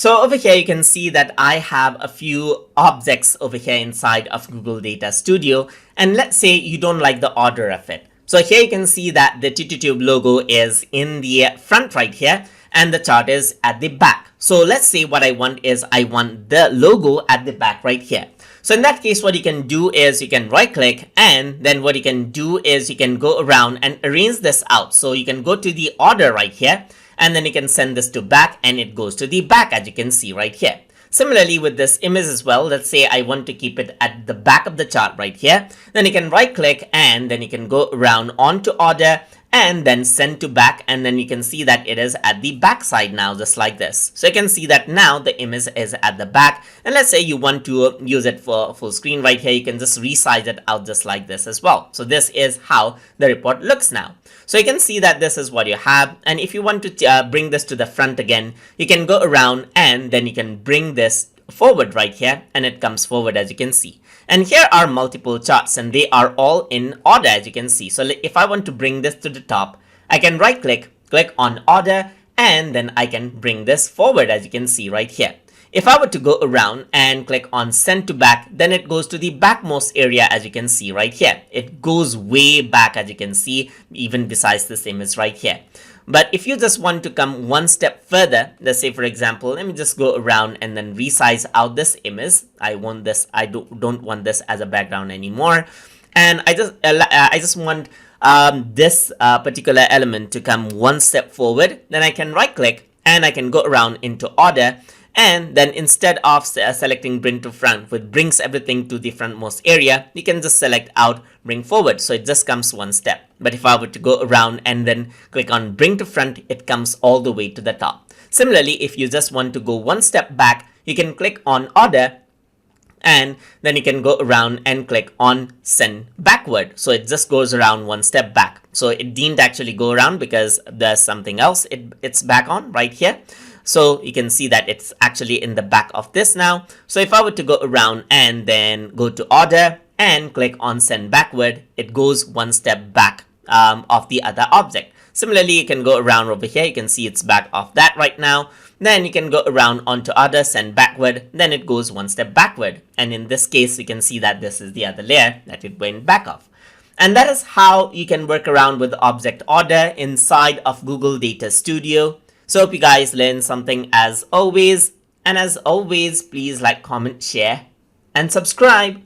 So over here, you can see that I have a few objects over here inside of Google Data Studio. And let's say you don't like the order of it. So here you can see that the TutorTube logo is in the front right here, and the chart is at the back. So let's say what I want is I want the logo at the back right here. So in that case, what you can do is you can right click, and then what you can do is you can go around and arrange this out. So you can go to the order right here, and then you can send this to back, and it goes to the back, as you can see right here. Similarly with this image as well, let's say I want to keep it at the back of the chart right here. Then you can right click, and then you can go around onto order and then send to back, and then you can see that it is at the back side now, just like this. So you can see that now the image is at the back, and let's say you want to use it for full screen right here, you can just resize it out just like this as well. So this is how the report looks now. So you can see that this is what you have, and if you want to bring this to the front again, you can go around and then you can bring this forward right here, and it comes forward, as you can see. And here are multiple charts, and they are all in order, as you can see. So if I want to bring this to the top, I can right click, click on order, and then I can bring this forward, as you can see right here. If I were to go around and click on send to back, then it goes to the backmost area, as you can see right here. It goes way back, as you can see, even besides this image right here. But if you just want to come one step further, let's say for example, let me just go around and then resize out this image. I want this, I don't want this as a background anymore. And I just want this particular element to come one step forward. Then I can right click, and I can go around into order. And then instead of selecting bring to front, which brings everything to the frontmost area, you can just select out bring forward. So it just comes one step. But if I were to go around and then click on bring to front, it comes all the way to the top. Similarly, if you just want to go one step back, you can click on order, and then you can go around and click on send backward. So it just goes around one step back. So it didn't actually go around because there's something else it's back on right here. So you can see that it's actually in the back of this now. So if I were to go around and then go to order and click on send backward, it goes one step back of the other object. Similarly, you can go around over here. You can see it's back off that right now. Then you can go around onto order, send backward, then it goes one step backward. And in this case, you can see that this is the other layer that it went back off. And that is how you can work around with object order inside of Google Data Studio. So hope you guys learned something as always. And as always, please like, comment, share, and subscribe.